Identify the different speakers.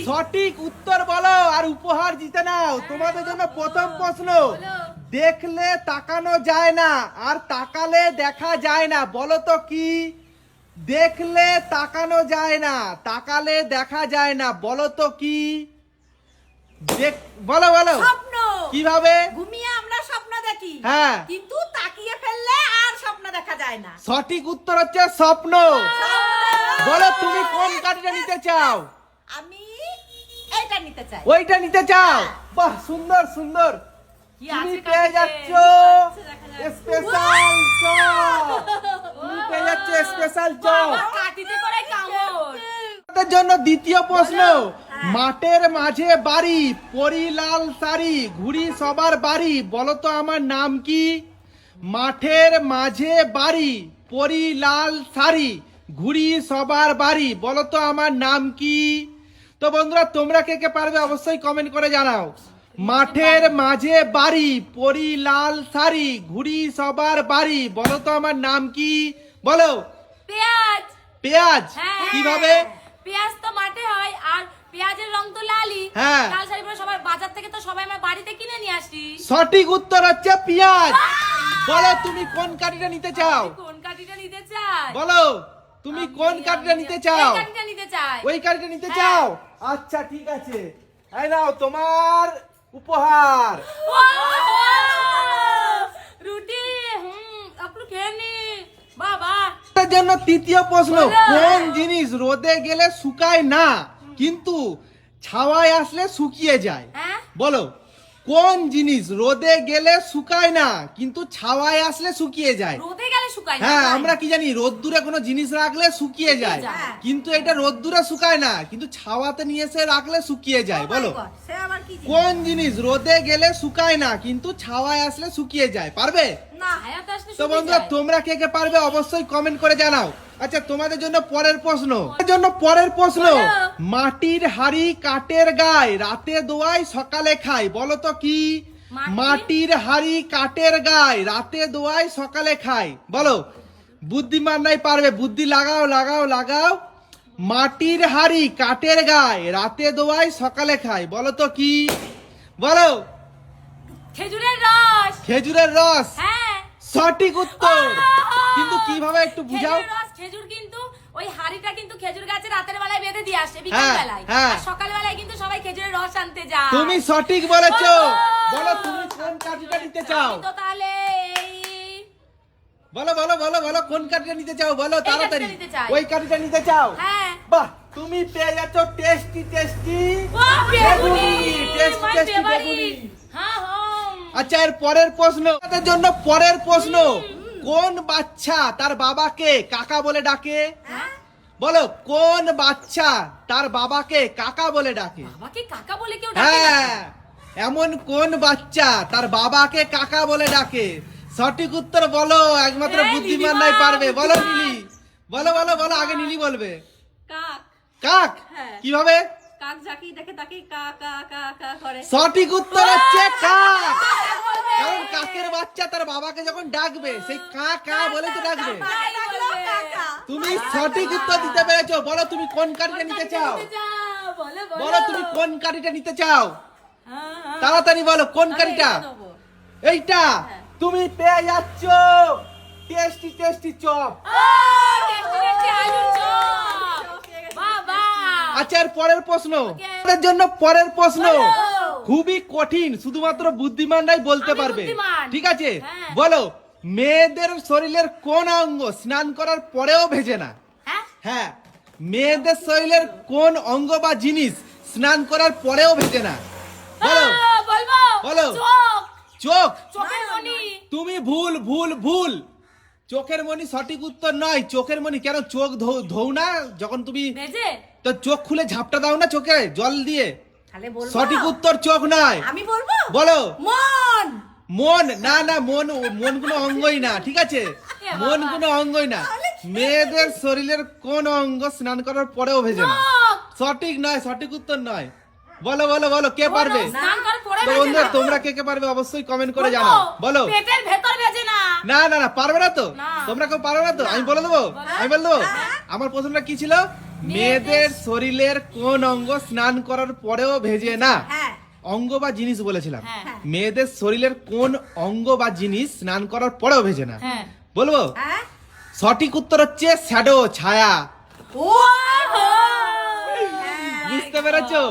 Speaker 1: সঠিক উত্তর বলো আর উপহার জিতে নাও। তোমাদের জন্য প্রথম প্রশ্ন, দেখলে তাকানো যায় না আর তাকালে দেখা যায় না, বলো তো কি? দেখলে তাকানো যায় না, তাকালে দেখা যায় না, বলো তো কি? বলো বলো।
Speaker 2: স্বপ্ন।
Speaker 1: কিভাবে?
Speaker 2: ঘুমিয়ে আমরা স্বপ্ন দেখি,
Speaker 1: হ্যাঁ,
Speaker 2: কিন্তু তাকিয়ে ফেললে আর স্বপ্ন দেখা যায় না।
Speaker 1: সঠিক উত্তর হচ্ছে স্বপ্ন। বলো তুমি কোন কাঠিটা নিতে চাও?
Speaker 2: আমি এইটা নিতে চাই।
Speaker 1: ওইটা নিতে চাও? বাহ, সুন্দর সুন্দর। তুমি পেয়ে যাচ্ছ স্পেশাল চপ। তুমি পেয়ে যাচ্ছ স্পেশাল চপ।
Speaker 2: কাটিতে করে কামড়।
Speaker 1: তোমাদের জন্য দ্বিতীয় প্রশ্ন, মাঠের মাঝে বাড়ি, পরি লাল শাড়ি, ঘুরি সবার বাড়ি, বলো তো আমার নাম কি? মাঠের মাঝে বাড়ি, পরি লাল শাড়ি, ঘুরি সবার বাড়ি, বলো তো আমার নাম কি? তো বন্ধুরা, তোমরা কে কে পারবে অবশ্যই কমেন্ট করে জানাও। মাঠের মাঝে বাড়ি, পরি লাল শাড়ি, ঘুরি সবার বাড়ি, বলো তো আমার নাম কি? বলো।
Speaker 3: পেঁয়াজ।
Speaker 1: পেঁয়াজ।
Speaker 3: হ্যাঁ।
Speaker 1: কিভাবে?
Speaker 3: পেঁয়াজ তো মাঠে হয়, আর পেঁয়াজের রং তো লালই।
Speaker 1: হ্যাঁ।
Speaker 3: লাল শাড়ি পরে সবাই বাজার থেকে তো সবাই আমরা বাড়িতে কিনে নিয়ে আসি।
Speaker 1: সঠিক উত্তর হচ্ছে পেঁয়াজ। বলো তুমি কোন কাঠিটা নিতে চাও?
Speaker 3: আমি কোন কাঠিটা নিতে চাই?
Speaker 1: বলো তুমি কোন কাঠিটা নিতে চাও?
Speaker 3: এই কাঠিটা নিতে চাই।
Speaker 1: ওই কাঠিটা নিতে
Speaker 3: হ্যাঁ।
Speaker 1: চাও? আচ্ছা ঠিক আছে, এই নাও তোমার উপহার।
Speaker 3: রুটি। আপনি খেয়ে নি বাবা।
Speaker 1: তার জন্য তৃতীয় প্রশ্ন,
Speaker 3: বলো।
Speaker 1: কোন জিনিস রোদে গেলে শুকায় না কিন্তু ছাওয়ায় আসলে শুকিয়ে যায়?
Speaker 3: হ্যাঁ?
Speaker 1: বলো কোন জিনিস রোদে গেলে শুকায় না কিন্তু ছাওয়ায় আসলে শুকিয়ে যায়?
Speaker 3: রোদে গেলে শুকায় না।
Speaker 1: হ্যাঁ, আমরা কি জানি রোদ্দুরে কোনো জিনিস রাখলে শুকিয়ে যায়,
Speaker 3: যায়।
Speaker 1: কিন্তু এটা রোদ্দুরে শুকায় না, কিন্তু ছাওয়াতে নিয়ে এসে রাখলে শুকিয়ে যায়। বলো
Speaker 2: সে আবার কি জিনিস?
Speaker 1: কোন জিনিস রোদে গেলে শুকায় না কিন্তু ছাওয়ায় আসলে শুকিয়ে যায়? পারবে?
Speaker 2: না।
Speaker 3: ছায়াতে আসলে
Speaker 1: তো
Speaker 3: শুকিয়ে
Speaker 1: বন্ধুরা,
Speaker 3: যায়।
Speaker 1: তোমরা কে কে পারবে অবশ্যই কমেন্ট করে জানাও। আচ্ছা, তোমাদের জন্য পরের প্রশ্ন,
Speaker 3: বলো।
Speaker 1: মাটির হাড়ি কাঠের গায়ে, রাতে দোয়াই সকালে খাই, বলো তো কি? মাটির হাড়ি কাঠের গায়ে, রাতে দোয়াই সকালে খাই, বলো। বুদ্ধিমান নাই পারবে, বুদ্ধি লাগাও লাগাও লাগাও। মাটির হাড়ি কাঠের গায়ে, রাতে দোয়াই সকালে খাই, বলো তো কি? বলো।
Speaker 3: খেজুরের রস।
Speaker 1: খেজুরের রস।
Speaker 3: হ্যাঁ।
Speaker 1: সঠিক উত্তর, কিন্তু কিভাবে একটু বুঝাও।
Speaker 3: খেজুরের রস, খেজুর কিন্তু ওই হাড়িটা কিন্তু খেজুর গাছে রাতের বেলায় বেঁধে দিয়ে আসে, বিকাল
Speaker 1: হ্যাঁ,
Speaker 3: বেলায়।
Speaker 1: হ্যাঁ।
Speaker 3: আর সকাল বেলায় কিন্তু সবাই খেজুরের রস আনতে যায়।
Speaker 1: তুমি সঠিক বলেছো।
Speaker 3: ও!
Speaker 1: বলো তুমি কোন কাঠিটা নিতে চাও?
Speaker 3: আমি তো তাহলে
Speaker 1: বলো বলো বলো বলো কোন কাঠিটা নিতে চাও, বলো তাড়াতাড়ি।
Speaker 3: কাঠিটা নিতে চাই।
Speaker 1: ওই কাঠিটা নিতে চাও?
Speaker 3: হ্যাঁ।
Speaker 1: বাহ, তুমি পেয়ে যাচ্ছ টেস্টি টেস্টি
Speaker 3: ও বেগুনি,
Speaker 1: টেস্টি
Speaker 3: my
Speaker 1: টেস্টি
Speaker 3: favorite।
Speaker 1: বেগুনি।
Speaker 3: হ্যাঁ হ্যাঁ।
Speaker 1: আচ্ছা, এর পরের প্রশ্ন, তোমাদের জন্য পরের প্রশ্ন, কোন বাচ্চা তার বাবাকে কাকা বলে ডাকে? বলো কোন বাচ্চা তার বাবাকে কাকা বলে ডাকে?
Speaker 3: বাবাকে কাকা বলে কেউ ডাকে না?
Speaker 1: হ্যাঁ, এমন কোন বাচ্চা তার বাবাকে কাকা বলে ডাকে? সঠিক উত্তর বলো, একমাত্র বুদ্ধিমান নাই পারবে। বলো নীলি, বলো বলো বলো, আগে নীলি বলবে।
Speaker 2: কাক।
Speaker 1: কাক।
Speaker 2: হ্যাঁ।
Speaker 1: কিভাবে?
Speaker 2: কাক যাকেই দেখে তাকেই কা কা কা কা করে।
Speaker 1: সঠিক উত্তর হচ্ছে কাক। কারণ কাকের বাচ্চা তার বাবাকে যখন ডাকবে সেই কা কা বলে তো ডাকবে।
Speaker 2: তাই ডাকলো কাকা।
Speaker 1: তুমি সঠিক উত্তর দিতে পেরেছো। বলো তুমি কোন কাঠিটা নিতে চাও?
Speaker 3: নিতে চাও, বলো বলো।
Speaker 1: বলো তুমি কোন কাঠিটা নিতে চাও?
Speaker 3: হ্যাঁ, হ্যাঁ।
Speaker 1: তাড়াতাড়ি বলো কোন কাঠিটা?
Speaker 2: আমি এটা নেবো।
Speaker 1: এইটা। তুমি পেয়ে যাচ্ছ tasty tasty chop.
Speaker 3: Tasty tasty আলুর চপ। বাবা।
Speaker 1: আচ্ছা, এর পরের প্রশ্ন,
Speaker 3: Okay.
Speaker 1: তোমাদের জন্য পরের প্রশ্ন
Speaker 3: বলো।
Speaker 1: খুবই কঠিন, শুধুমাত্র বুদ্ধিমানরাই বলতে
Speaker 3: আমি
Speaker 1: পারবে।
Speaker 3: বুদ্ধিমান।
Speaker 1: ঠিক আছে,
Speaker 3: হ্যাঁ।
Speaker 1: বলো মেয়েদের শরীরের কোন অঙ্গ স্নান করার পরেও ভেজে না?
Speaker 3: হ্যাঁ?
Speaker 1: হ্যাঁ, মেয়েদের শরীরের কোন অঙ্গ বা জিনিস স্নান করার পরেও ভেজে না? বলো।
Speaker 3: বলবো।
Speaker 1: বলো।
Speaker 3: চোখ।
Speaker 1: চোখ।
Speaker 3: চোখের মণি।
Speaker 1: তুমি ভুল ভুল ভুল। চোখের মণি সঠিক উত্তর নয়। চোখের মণি কেন? চোখ ধোও না যখন তুমি?
Speaker 3: ভেজে।
Speaker 1: তো চোখ খুলে ঝাপটা দাও না চোখে জল দিয়ে?
Speaker 2: তাহলে বলবো।
Speaker 1: সঠিক উত্তর চোখ নয়।
Speaker 2: আমি বলবো।
Speaker 1: বলো।
Speaker 2: মন।
Speaker 1: মন। না না, মন মন কোনো অঙ্গই না। ঠিক আছে, মন কোনো অঙ্গই না। মেয়েদের শরীরের কোন অঙ্গ স্নান করার পরেও ভেজে না?
Speaker 3: চোখ।
Speaker 1: সঠিক নয়, সঠিক উত্তর নয়। বলো বলো বলো, কে পারবে?
Speaker 3: স্নান করার পরে
Speaker 1: তো
Speaker 3: ভেজে
Speaker 1: বন্ধুরা,
Speaker 3: না।
Speaker 1: তোমরা কে কে পারবে অবশ্যই কমেন্ট করে
Speaker 3: বলবো।
Speaker 1: জানাও। বলো।
Speaker 3: পেটের ভেতর ভেজে না।
Speaker 1: না না না, পারবে না তো?
Speaker 3: না।
Speaker 1: তোমরা কেউ পারবে না তো? আমি বলে দেবো, আমি বলে দেবো।
Speaker 3: হ্যাঁ।
Speaker 1: আমার প্রশ্নটা কি ছিল? মেয়েদের শরীরের কোন অঙ্গ স্নান করার পরেও ভেজে না?
Speaker 2: হ্যাঁ
Speaker 1: অঙ্গ বা জিনিস বলেছিলাম।
Speaker 3: হ্যাঁ।
Speaker 1: মেয়েদের শরীরের কোন অঙ্গ বা জিনিস স্নান করার পরেও ভেজে না?
Speaker 3: হ্যাঁ।
Speaker 1: বলবো?
Speaker 2: হ্যাঁ
Speaker 1: সঠিক উত্তর হচ্ছে শ্যাডো, ছায়া।
Speaker 2: ও
Speaker 1: বুঝতে পেরেছো?